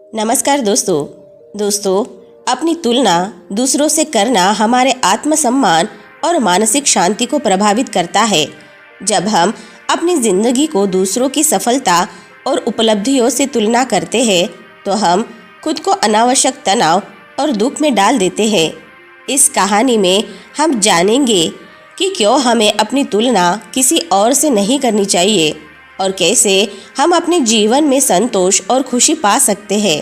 नमस्कार दोस्तों, अपनी तुलना दूसरों से करना हमारे आत्मसम्मान और मानसिक शांति को प्रभावित करता है। जब हम अपनी ज़िंदगी को दूसरों की सफलता और उपलब्धियों से तुलना करते हैं तो हम खुद को अनावश्यक तनाव और दुख में डाल देते हैं। इस कहानी में हम जानेंगे कि क्यों हमें अपनी तुलना किसी और से नहीं करनी चाहिए और कैसे हम अपने जीवन में संतोष और खुशी पा सकते हैं।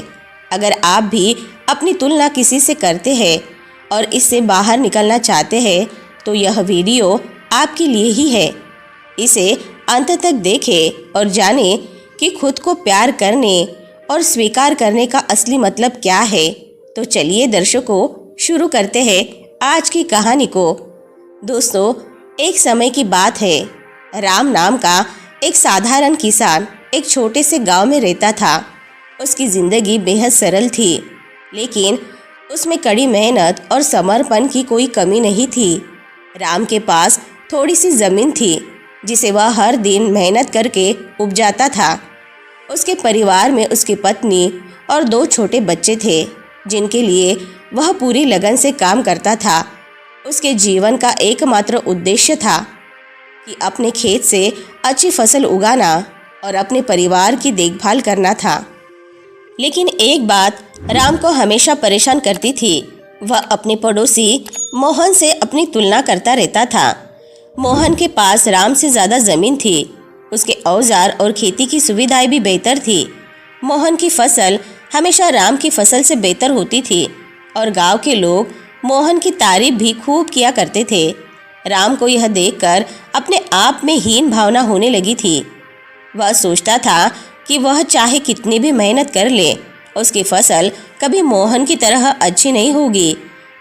अगर आप भी अपनी तुलना किसी से करते हैं और इससे बाहर निकलना चाहते हैं तो यह वीडियो आपके लिए ही है। इसे अंत तक देखें और जानें कि खुद को प्यार करने और स्वीकार करने का असली मतलब क्या है। तो चलिए दर्शकों, शुरू करते हैं आज की कहानी को। दोस्तों, एक समय की बात है। राम नाम का एक साधारण किसान एक छोटे से गांव में रहता था। उसकी ज़िंदगी बेहद सरल थी, लेकिन उसमें कड़ी मेहनत और समर्पण की कोई कमी नहीं थी। राम के पास थोड़ी सी ज़मीन थी जिसे वह हर दिन मेहनत करके उपजाता था। उसके परिवार में उसकी पत्नी और 2 छोटे बच्चे थे जिनके लिए वह पूरी लगन से काम करता था। उसके जीवन का एकमात्र उद्देश्य था कि अपने खेत से अच्छी फसल उगाना और अपने परिवार की देखभाल करना था। लेकिन एक बात राम को हमेशा परेशान करती थी। वह अपने पड़ोसी मोहन से अपनी तुलना करता रहता था। मोहन के पास राम से ज़्यादा ज़मीन थी। उसके औजार और खेती की सुविधाएं भी बेहतर थी। मोहन की फसल हमेशा राम की फसल से बेहतर होती थी और गांव के लोग मोहन की तारीफ भी खूब किया करते थे। राम को यह देखकर अपने आप में हीन भावना होने लगी थी। वह सोचता था कि वह चाहे कितनी भी मेहनत कर ले, उसकी फसल कभी मोहन की तरह अच्छी नहीं होगी।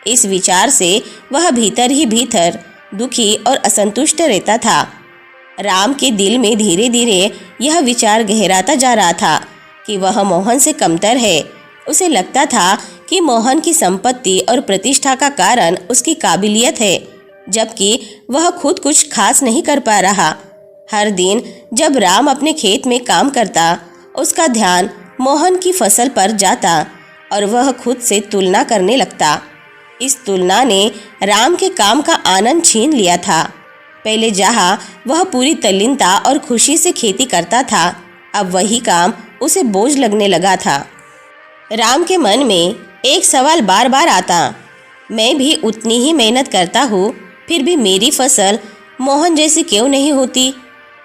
इस विचार से वह भीतर ही भीतर दुखी और असंतुष्ट रहता था। राम के दिल में धीरे धीरे यह विचार गहराता जा रहा था कि वह मोहन से कमतर है। उसे लगता था कि मोहन की संपत्ति और प्रतिष्ठा का कारण उसकी काबिलियत है, जबकि वह खुद कुछ खास नहीं कर पा रहा। हर दिन जब राम अपने खेत में काम करता, उसका ध्यान मोहन की फसल पर जाता और वह खुद से तुलना करने लगता। इस तुलना ने राम के काम का आनंद छीन लिया था। पहले जहाँ वह पूरी तल्लीनता और खुशी से खेती करता था, अब वही काम उसे बोझ लगने लगा था। राम के मन में एक सवाल बार बार आता, मैं भी उतनी ही मेहनत करता हूँ, फिर भी मेरी फसल मोहन जैसी क्यों नहीं होती।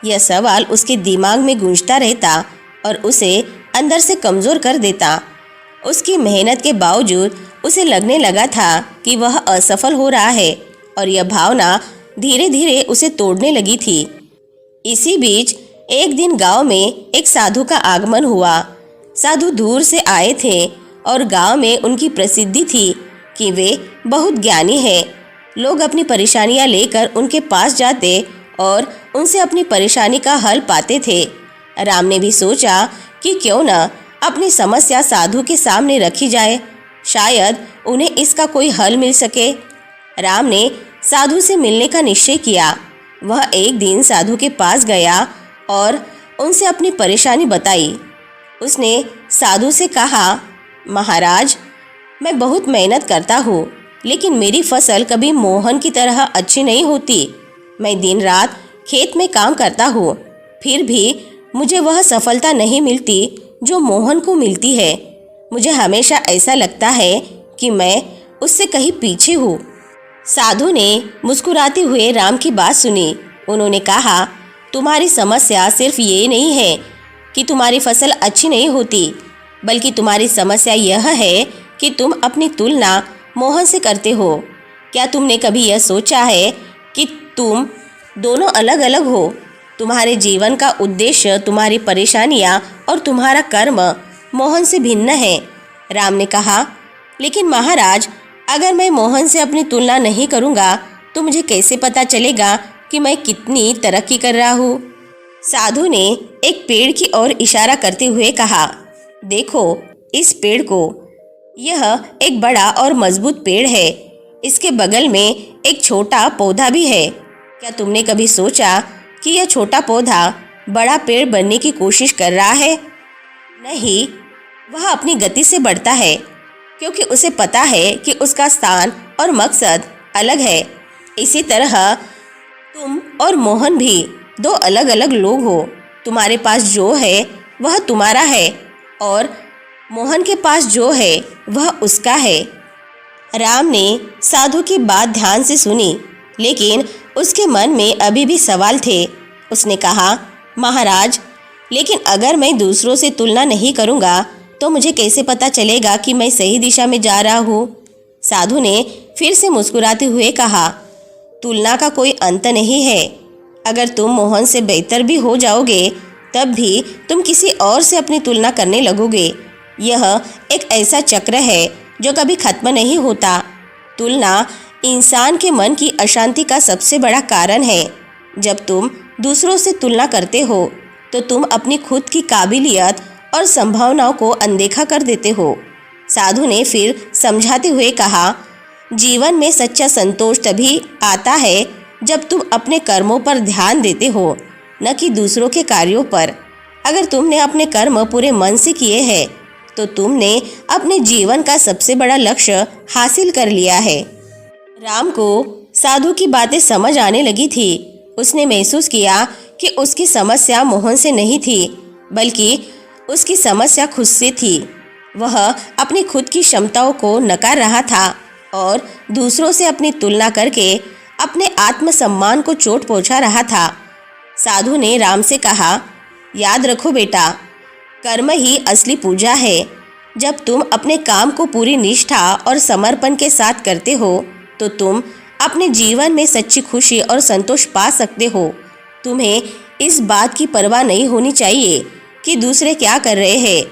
यह सवाल उसके दिमाग में गूंजता रहता और उसे अंदर से कमज़ोर कर देता। उसकी मेहनत के बावजूद उसे लगने लगा था कि वह असफल हो रहा है और यह भावना धीरे धीरे उसे तोड़ने लगी थी। इसी बीच एक दिन गांव में एक साधु का आगमन हुआ। साधु दूर से आए थे और गांव में उनकी प्रसिद्धि थी कि वे बहुत ज्ञानी हैं। लोग अपनी परेशानियां लेकर उनके पास जाते और उनसे अपनी परेशानी का हल पाते थे। राम ने भी सोचा कि क्यों न अपनी समस्या साधु के सामने रखी जाए, शायद उन्हें इसका कोई हल मिल सके। राम ने साधु से मिलने का निश्चय किया। वह एक दिन साधु के पास गया और उनसे अपनी परेशानी बताई। उसने साधु से कहा, महाराज, मैं बहुत मेहनत करता हूँ, लेकिन मेरी फसल कभी मोहन की तरह अच्छी नहीं होती। मैं दिन रात खेत में काम करता हूँ, फिर भी मुझे वह सफलता नहीं मिलती जो मोहन को मिलती है। मुझे हमेशा ऐसा लगता है कि मैं उससे कहीं पीछे हूँ। साधु ने मुस्कुराते हुए राम की बात सुनी। उन्होंने कहा, तुम्हारी समस्या सिर्फ ये नहीं है कि तुम्हारी फसल अच्छी नहीं होती, बल्कि तुम्हारी समस्या यह है कि तुम अपनी तुलना मोहन से करते हो। क्या तुमने कभी यह सोचा है कि तुम दोनों अलग अलग हो? तुम्हारे जीवन का उद्देश्य, तुम्हारी परेशानियां और तुम्हारा कर्म मोहन से भिन्न है। राम ने कहा, लेकिन महाराज, अगर मैं मोहन से अपनी तुलना नहीं करूँगा तो मुझे कैसे पता चलेगा कि मैं कितनी तरक्की कर रहा हूँ? साधु ने एक पेड़ की ओर इशारा करते हुए कहा, देखो इस पेड़ को, यह एक बड़ा और मजबूत पेड़ है। इसके बगल में एक छोटा पौधा भी है। क्या तुमने कभी सोचा कि यह छोटा पौधा बड़ा पेड़ बनने की कोशिश कर रहा है? नहीं, वह अपनी गति से बढ़ता है, क्योंकि उसे पता है कि उसका स्थान और मकसद अलग है। इसी तरह तुम और मोहन भी दो अलग अलग लोग हो। तुम्हारे पास जो है वह तुम्हारा है और मोहन के पास जो है वह उसका है। राम ने साधु की बात ध्यान से सुनी, लेकिन उसके मन में अभी भी सवाल थे। उसने कहा, महाराज, लेकिन अगर मैं दूसरों से तुलना नहीं करूँगा तो मुझे कैसे पता चलेगा कि मैं सही दिशा में जा रहा हूँ? साधु ने फिर से मुस्कुराते हुए कहा, तुलना का कोई अंत नहीं है। अगर तुम मोहन से बेहतर भी हो जाओगे तब भी तुम किसी और से अपनी तुलना करने लगोगे। यह एक ऐसा चक्र है जो कभी खत्म नहीं होता। तुलना इंसान के मन की अशांति का सबसे बड़ा कारण है। जब तुम दूसरों से तुलना करते हो तो तुम अपनी खुद की काबिलियत और संभावनाओं को अनदेखा कर देते हो। साधु ने फिर समझाते हुए कहा, जीवन में सच्चा संतोष तभी आता है जब तुम अपने कर्मों पर ध्यान देते हो, न कि दूसरों के कार्यों पर। अगर तुमने अपने कर्म पूरे मन से किए हैं तो तुमने अपने जीवन का सबसे बड़ा लक्ष्य हासिल कर लिया है। राम को साधु की बातें समझ आने लगी थी। उसने महसूस किया कि उसकी समस्या मोहन से नहीं थी, बल्कि उसकी समस्या खुद से थी। वह अपनी खुद की क्षमताओं को नकार रहा था और दूसरों से अपनी तुलना करके अपने आत्मसम्मान को चोट पहुंचा रहा था। साधु ने राम से कहा, याद रखो बेटा, कर्म ही असली पूजा है। जब तुम अपने काम को पूरी निष्ठा और समर्पण के साथ करते हो तो तुम अपने जीवन में सच्ची खुशी और संतोष पा सकते हो। तुम्हें इस बात की परवाह नहीं होनी चाहिए कि दूसरे क्या कर रहे हैं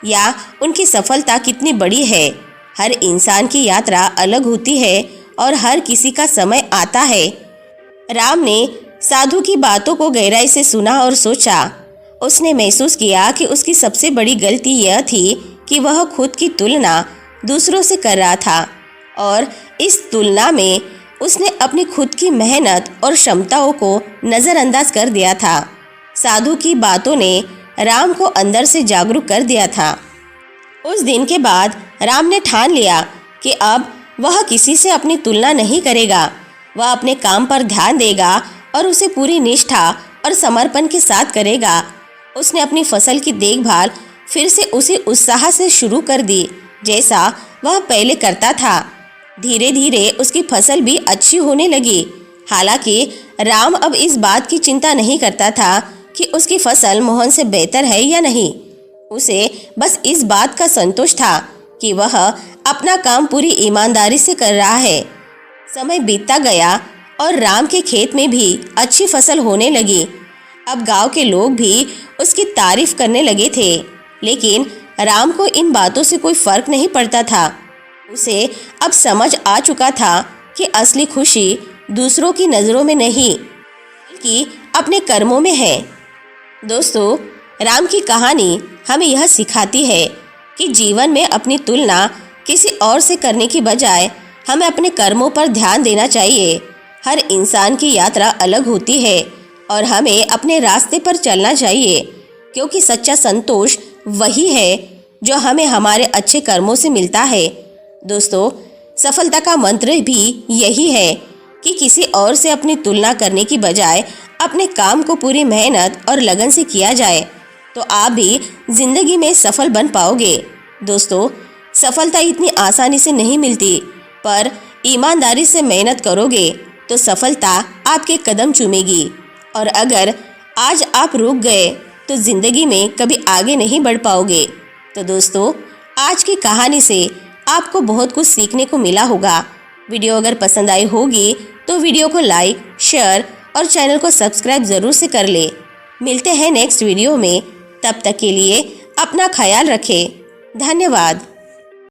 या उनकी सफलता कितनी बड़ी है। हर इंसान की यात्रा अलग होती है और हर किसी का समय आता है। राम ने साधु की बातों को गहराई से सुना और सोचा। उसने महसूस किया कि उसकी सबसे बड़ी गलती यह थी कि वह खुद की तुलना दूसरों से कर रहा था और इस तुलना में उसने अपनी खुद की मेहनत और क्षमताओं को नज़रअंदाज कर दिया था। साधु की बातों ने राम को अंदर से जागरूक कर दिया था। उस दिन के बाद राम ने ठान लिया कि अब वह किसी से अपनी तुलना नहीं करेगा। वह अपने काम पर ध्यान देगा और उसे पूरी निष्ठा और समर्पण के साथ करेगा। उसने अपनी फसल की देखभाल फिर से उसी उत्साह से शुरू कर दी जैसा वह पहले करता था। धीरे धीरे उसकी फसल भी अच्छी होने लगी। हालांकि राम अब इस बात की चिंता नहीं करता था कि उसकी फसल मोहन से बेहतर है या नहीं। उसे बस इस बात का संतोष था कि वह अपना काम पूरी ईमानदारी से कर रहा है। समय बीतता गया और राम के खेत में भी अच्छी फसल होने लगी। अब गांव के लोग भी उसकी तारीफ करने लगे थे, लेकिन राम को इन बातों से कोई फर्क नहीं पड़ता था। उसे अब समझ आ चुका था कि असली खुशी दूसरों की नज़रों में नहीं, बल्कि अपने कर्मों में है। दोस्तों, राम की कहानी हमें यह सिखाती है कि जीवन में अपनी तुलना किसी और से करने की बजाय हमें अपने कर्मों पर ध्यान देना चाहिए। हर इंसान की यात्रा अलग होती है और हमें अपने रास्ते पर चलना चाहिए, क्योंकि सच्चा संतोष वही है जो हमें हमारे अच्छे कर्मों से मिलता है। दोस्तों, सफलता का मंत्र भी यही है कि किसी और से अपनी तुलना करने की बजाय अपने काम को पूरी मेहनत और लगन से किया जाए, तो आप भी जिंदगी में सफल बन पाओगे। दोस्तों, सफलता इतनी आसानी से नहीं मिलती, पर ईमानदारी से मेहनत करोगे तो सफलता आपके कदम चूमेगी। और अगर आज आप रुक गए तो ज़िंदगी में कभी आगे नहीं बढ़ पाओगे। तो दोस्तों, आज की कहानी से आपको बहुत कुछ सीखने को मिला होगा। वीडियो अगर पसंद आई होगी तो वीडियो को लाइक, शेयर और चैनल को सब्सक्राइब ज़रूर से कर ले। मिलते हैं नेक्स्ट वीडियो में। तब तक के लिए अपना ख्याल रखें। धन्यवाद।